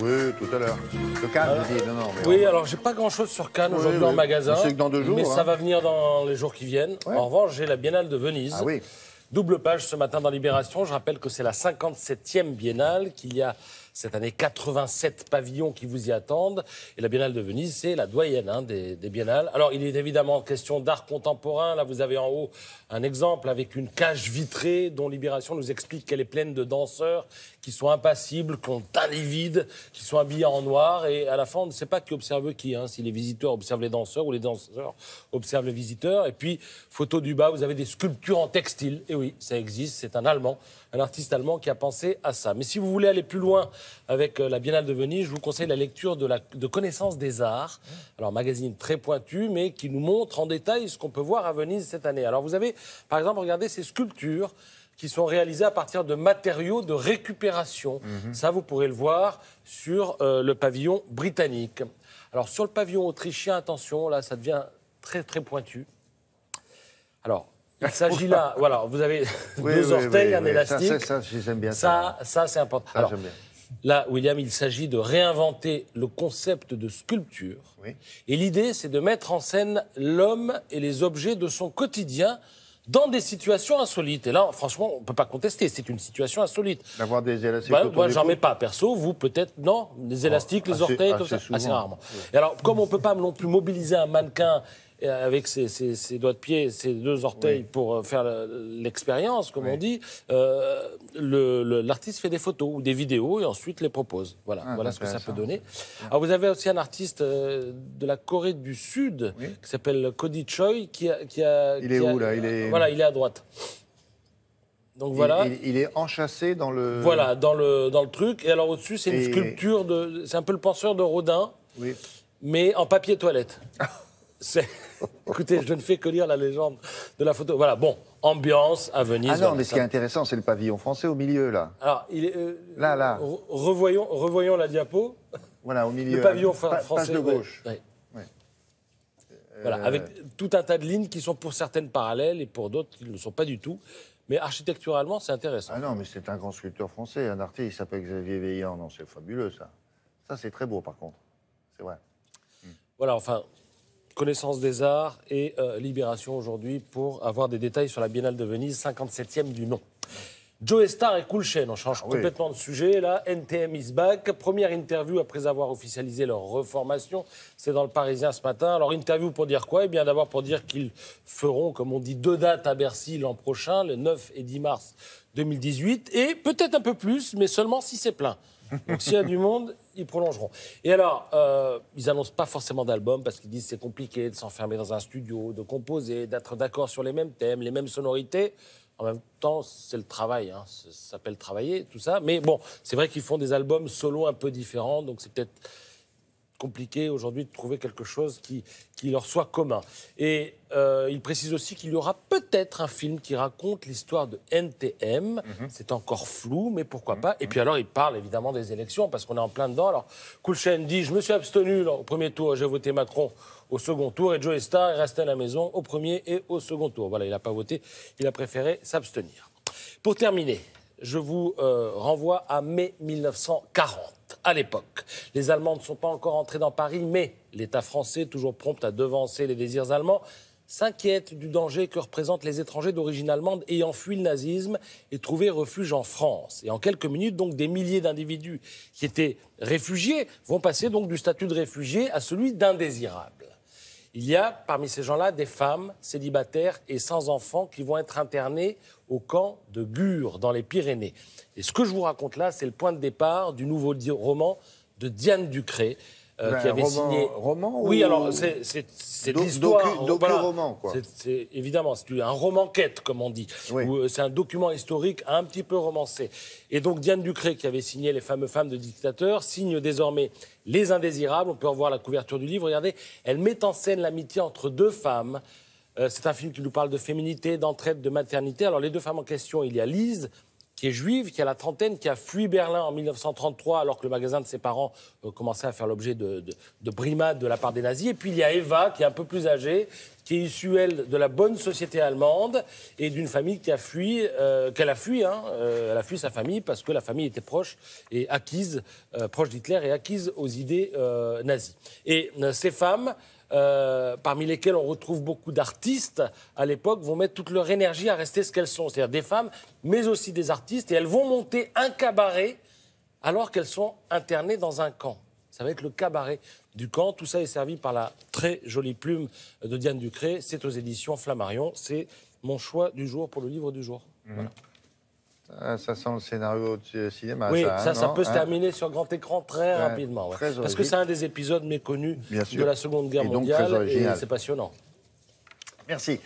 Oui, tout à l'heure. Le Cannes, je dis, non, mais Oui, alors j'ai pas grand-chose sur Cannes aujourd'hui en magasin. C'est que dans 2 jours. Mais ça va venir dans les jours qui viennent. Ouais. En revanche, j'ai la Biennale de Venise. Ah oui. Double page ce matin dans Libération. Je rappelle que c'est la 57e Biennale, qu'il y a cette année 87 pavillons qui vous y attendent. Et la Biennale de Venise, c'est la doyenne des biennales. Alors, il est évidemment question d'art contemporain. Là, vous avez en haut un exemple avec une cage vitrée dont Libération nous explique qu'elle est pleine de danseurs qui sont impassibles, qui ont le teint livide, qui sont habillés en noir. Et à la fin, on ne sait pas qui observe qui, si les visiteurs observent les danseurs ou les danseurs observent les visiteurs. Et puis, photo du bas, vous avez des sculptures en textile. Et oui, ça existe, c'est un Allemand, un artiste allemand qui a pensé à ça. Mais si vous voulez aller plus loin avec la Biennale de Venise, je vous conseille la lecture de Connaissance des Arts. Alors, magazine très pointu, mais qui nous montre en détail ce qu'on peut voir à Venise cette année. Alors, vous avez, par exemple, regardez ces sculptures qui sont réalisées à partir de matériaux de récupération. Ça, vous pourrez le voir sur le pavillon britannique. Alors, sur le pavillon autrichien, attention, là, ça devient très, très pointu. Alors, il s'agit là, voilà, vous avez deux orteils, un élastique. Ça, j'aime bien ça, c'est important. Ça, Alors, j'aime bien. là, William, il s'agit de réinventer le concept de sculpture. Oui. Et l'idée, c'est de mettre en scène l'homme et les objets de son quotidien dans des situations insolites. Et là, franchement, on ne peut pas contester, c'est une situation insolite. D'avoir des élastiques autour Moi, des j'en mets coudes. pas, perso. Vous, peut-être, non. Les élastiques, les orteils, comme ça. souvent. Assez rarement. Oui. Et alors, comme on ne peut pas non plus mobiliser un mannequin avec ses doigts de pied, ses deux orteils pour faire l'expérience, comme on dit, l'artiste fait des photos ou des vidéos et ensuite les propose. Voilà ce que ça peut donner. Alors, vous avez aussi un artiste de la Corée du Sud qui s'appelle Cody Choi qui a... Il est où, là? Voilà, il est à droite. Donc voilà. Il est enchâssé dans le... Voilà, dans le truc. Et alors au-dessus, c'est une sculpture de... C'est un peu le penseur de Rodin, mais en papier toilette. Écoutez, je ne fais que lire la légende de la photo. Voilà, bon, ambiance à Venise. Ah non, mais ce qui est intéressant, c'est le pavillon français au milieu, là. Alors, il est... Là. Revoyons la diapo. Voilà, au milieu. Le pavillon Page français. de gauche. Voilà, avec tout un tas de lignes qui sont pour certaines parallèles et pour d'autres qui ne le sont pas du tout. Mais architecturalement, c'est intéressant. Ah non, mais c'est un grand sculpteur français, un artiste, il s'appelle Xavier Veillant. Non, c'est fabuleux, ça. Ça, c'est très beau, par contre. C'est vrai. Voilà, enfin, Connaissance des Arts et Libération aujourd'hui pour avoir des détails sur la Biennale de Venise, 57e du nom. Joe Star et Cool Chain, on change complètement de sujet. Là, NTM is back. Première interview après avoir officialisé leur reformation. C'est dans le Parisien ce matin. Alors, interview pour dire quoi? Eh bien, d'abord pour dire qu'ils feront, comme on dit, 2 dates à Bercy l'an prochain, le 9 et 10 mars 2018. Et peut-être un peu plus, mais seulement si c'est plein. Donc, s'il y a du monde, ils prolongeront. Et alors, ils n'annoncent pas forcément d'album parce qu'ils disent que c'est compliqué de s'enfermer dans un studio, de composer, d'être d'accord sur les mêmes thèmes, les mêmes sonorités. En même temps, c'est le travail, ça s'appelle travailler, tout ça. Mais bon, c'est vrai qu'ils font des albums solo un peu différents, donc c'est peut-être compliqué aujourd'hui de trouver quelque chose qui leur soit commun. Et il précise aussi qu'il y aura peut-être un film qui raconte l'histoire de NTM. C'est encore flou, mais pourquoi pas. Et puis alors, il parle évidemment des élections, parce qu'on est en plein dedans. Alors, Cool Chain dit « Je me suis abstenu au premier tour, j'ai voté Macron au second tour. Et Joe Star est resté à la maison au premier et au second tour. » Voilà, il n'a pas voté, il a préféré s'abstenir. Pour terminer, je vous renvoie à mai 1940. À l'époque, les Allemands ne sont pas encore entrés dans Paris, mais l'État français, toujours prompt à devancer les désirs allemands, s'inquiète du danger que représentent les étrangers d'origine allemande ayant fui le nazisme et trouvé refuge en France. Et en quelques minutes, donc, des milliers d'individus qui étaient réfugiés vont passer donc du statut de réfugié à celui d'indésirable. Il y a parmi ces gens-là des femmes célibataires et sans enfants qui vont être internées au camp de Gurs, dans les Pyrénées. Et ce que je vous raconte là, c'est le point de départ du nouveau roman de Diane Ducré, qui avait signé... Roman Oui, alors c'est l'histoire... Docu-roman, quoi. Évidemment, c'est un roman-quête, comme on dit. Oui. C'est un document historique un petit peu romancé. Et donc Diane Ducré, qui avait signé Les fameux femmes de dictateurs, signe désormais Les Indésirables. On peut revoir la couverture du livre. Regardez, elle met en scène l'amitié entre 2 femmes. C'est un film qui nous parle de féminité, d'entraide, de maternité. Alors les 2 femmes en question, il y a Lise, qui est juive, qui a la trentaine, qui a fui Berlin en 1933 alors que le magasin de ses parents commençait à faire l'objet de brimades de la part des nazis. Et puis il y a Eva, qui est un peu plus âgée, qui est issue, elle, de la bonne société allemande et d'une famille qui a fui, qu'elle a fui. Elle a fui sa famille parce que la famille était proche et acquise, proche d'Hitler et acquise aux idées nazies. Et ces femmes, parmi lesquelles on retrouve beaucoup d'artistes à l'époque, vont mettre toute leur énergie à rester ce qu'elles sont. C'est-à-dire des femmes, mais aussi des artistes. Et elles vont monter un cabaret alors qu'elles sont internées dans un camp. Ça va être le cabaret du camp. Tout ça est servi par la très jolie plume de Diane Ducré. C'est aux éditions Flammarion. C'est mon choix du jour pour le livre du jour. Voilà. Ça sent le scénario de cinéma. Oui, ça peut se terminer sur grand écran très rapidement. Ouais. Très parce que c'est un des épisodes méconnus de la Seconde Guerre et donc mondiale. très original. Et c'est passionnant. Merci.